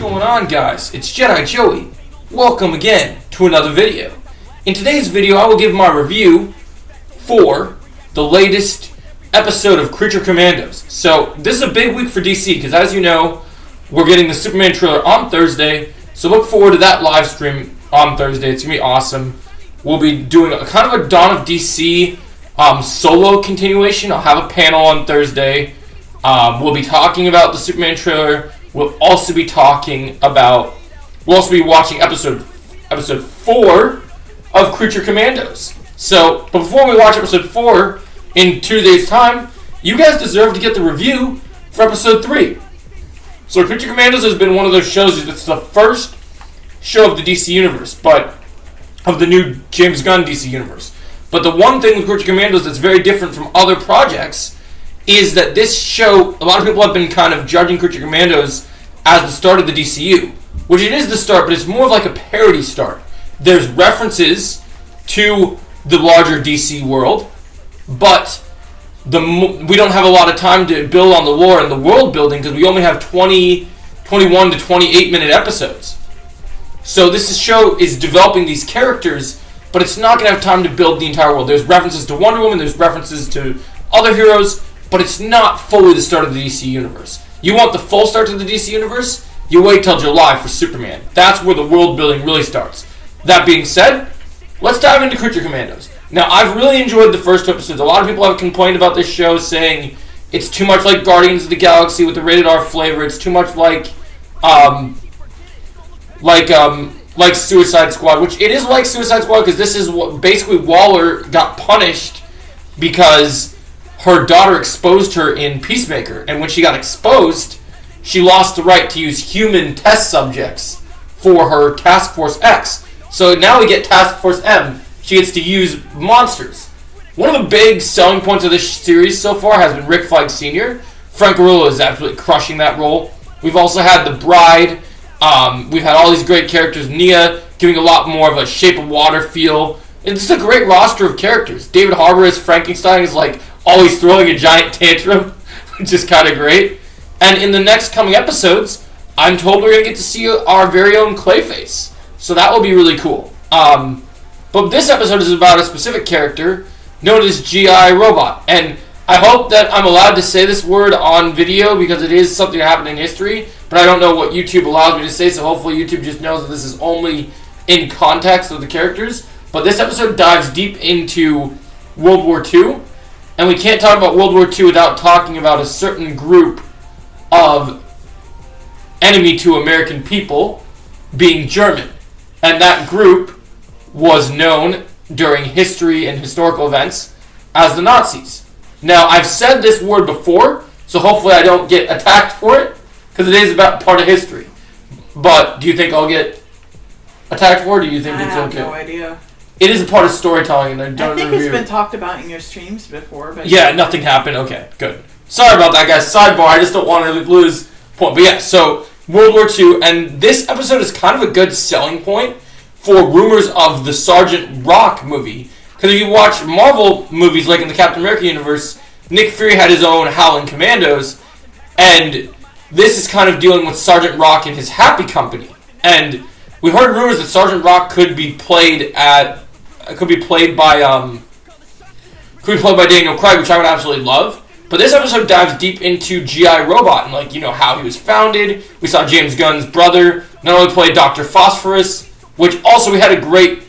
going on, guys? It's Jedi Joey. Welcome again to another video. In today's video, I will give my review for the latest episode of Creature Commandos. So, this is a big week for DC, because as you know, we're getting the Superman trailer on Thursday, so look forward to that live stream on Thursday. It's going to be awesome. We'll be doing a kind of a Dawn of DC solo continuation. I'll have a panel on Thursday. We'll be talking about the Superman trailer. We'll also be watching episode 4 of Creature Commandos. So, but before we watch episode 4 in 2 days' time, you guys deserve to get the review for episode 3. So, Creature Commandos has been one of those shows that's the first show of the DC universe, but of the new James Gunn DC universe. But the one thing with Creature Commandos that's very different from other projects is that this show, a lot of people have been kind of judging Creature Commandos as the start of the DCU, which it is the start, but it's more of like a parody start. There's references to the larger DC world, but we don't have a lot of time to build on the lore and the world building because we only have 21 to 28 minute episodes. So this show is developing these characters, but it's not going to have time to build the entire world. There's references to Wonder Woman, there's references to other heroes, but it's not fully the start of the DC universe. You want the full start to the DC universe? You wait till July for Superman. That's where the world building really starts. That being said, let's dive into Creature Commandos. Now, I've really enjoyed the first 2 episodes. A lot of people have complained about this show, saying it's too much like Guardians of the Galaxy with the rated R flavor. It's too much like Suicide Squad, which it is like Suicide Squad because this is what basically Waller got punished because her daughter exposed her in Peacemaker, and when she got exposed, she lost the right to use human test subjects for her Task Force X. So now we get Task Force M. She gets to use monsters. One of the big selling points of this series so far has been Rick Flag Sr. Frank Grillo is absolutely crushing that role. We've also had The Bride. We've had all these great characters. Nia giving a lot more of a Shape of Water feel. It's just a great roster of characters. David Harbour as Frankenstein is like always throwing a giant tantrum, which is kind of great. And in the next coming episodes, I'm told we're going to get to see our very own Clayface. So that will be really cool. But this episode is about a specific character known as G.I. Robot. And I hope that I'm allowed to say this word on video because it is something that happened in history. But I don't know what YouTube allows me to say, so hopefully YouTube just knows that this is only in context of the characters. But this episode dives deep into World War II. And we can't talk about World War II without talking about a certain group of enemy to American people being German. And that group was known during history and historical events as the Nazis. Now, I've said this word before, so hopefully I don't get attacked for it, because it is about part of history. But do you think I'll get attacked for it, or do you think it's okay? I have no idea. It is a part of storytelling, and I think it's been talked about in your streams before. But yeah, nothing happened. Okay, good. Sorry about that, guys. Sidebar, I just don't want to lose point. But yeah, so World War II, and this episode is kind of a good selling point for rumors of the Sergeant Rock movie. Because if you watch Marvel movies, like in the Captain America universe, Nick Fury had his own Howling Commandos, and this is kind of dealing with Sergeant Rock and his Happy Company. And we heard rumors that Sergeant Rock could be played by Daniel Craig, which I would absolutely love. But this episode dives deep into G.I. Robot and how he was founded. We saw James Gunn's brother not only play Dr. Phosphorus, which also we had a great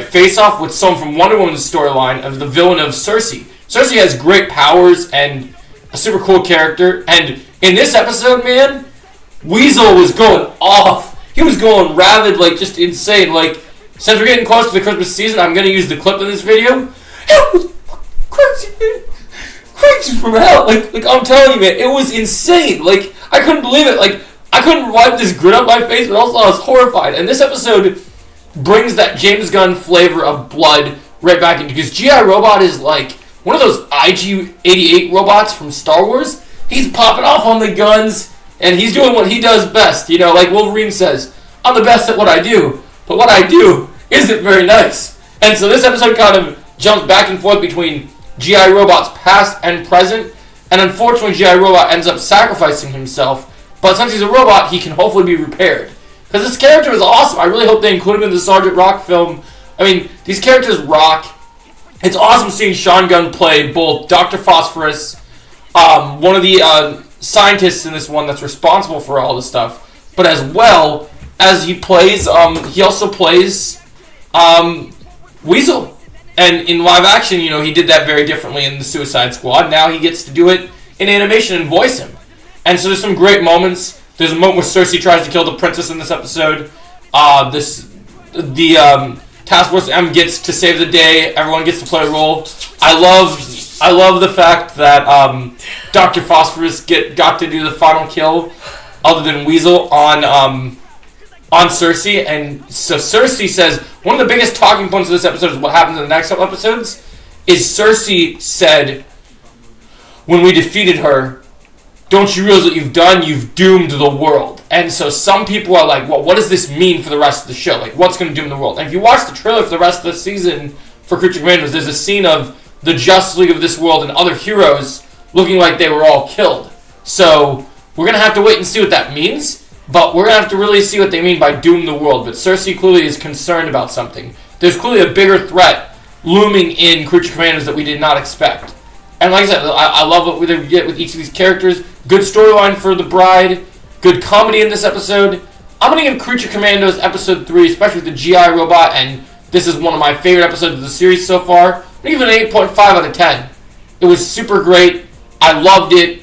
face-off with someone from Wonder Woman's storyline of the villain of Cersei. Cersei has great powers and a super cool character. And in this episode, man, Weasel was going off. He was going rabid, just insane. Since we're getting close to the Christmas season, I'm going to use the clip in this video. It was crazy, man. Crazy from hell. I'm telling you, man, it was insane. I couldn't believe it. I couldn't wipe this grin off my face, but also I was horrified. And this episode brings that James Gunn flavor of blood right back into, because G.I. Robot is one of those IG-88 robots from Star Wars. He's popping off on the guns, and he's doing what he does best. Like Wolverine says, I'm the best at what I do, but what I do isn't very nice. And so this episode kind of jumps back and forth between G.I. Robot's past and present, and unfortunately G.I. Robot ends up sacrificing himself But since he's a robot, he can hopefully be repaired. Because this character is awesome. I really hope they include him in the Sergeant Rock film. I mean, these characters rock. It's awesome seeing Sean Gunn play both Dr. Phosphorus, one of the scientists in this one that's responsible for all this stuff, but as well as he also plays Weasel. And in live action, he did that very differently in the Suicide Squad. Now he gets to do it in animation and voice him. And so there's some great moments. There's a moment where Cersei tries to kill the princess in this episode. The Task Force M gets to save the day. Everyone gets to play a role. I love the fact that Dr. Phosphorus got to do the final kill, other than Weasel, on Cersei. And so Cersei says, one of the biggest talking points of this episode is what happens in the next couple episodes, is Cersei said, when we defeated her, don't you realize what you've done? You've doomed the world. And so some people are like, well, what does this mean for the rest of the show? Like, what's going to doom the world? And if you watch the trailer for the rest of the season for Creature Commandos, there's a scene of the Justice League of this world and other heroes looking like they were all killed. So we're going to have to wait and see what that means, but we're going to have to really see what they mean by doom the world. But Cersei clearly is concerned about something. There's clearly a bigger threat looming in Creature Commandos that we did not expect. And like I said, I love what we get with each of these characters. Good storyline for the Bride. Good comedy in this episode. I'm going to give Creature Commandos Episode 3, especially with the GI robot, and this is one of my favorite episodes of the series so far. I'm going to give it an 8.5 out of 10. It was super great. I loved it.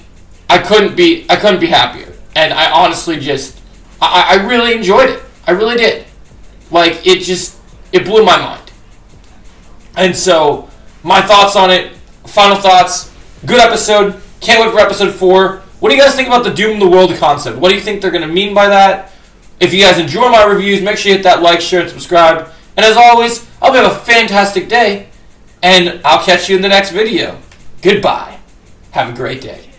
I couldn't be happier. And I honestly I really enjoyed it. I really did. Like, it blew my mind. And so, my thoughts on it, final thoughts, good episode, can't wait for episode 4. What do you guys think about the Doom the World concept? What do you think they're going to mean by that? If you guys enjoy my reviews, make sure you hit that like, share, and subscribe. And as always, I hope you have a fantastic day, and I'll catch you in the next video. Goodbye. Have a great day.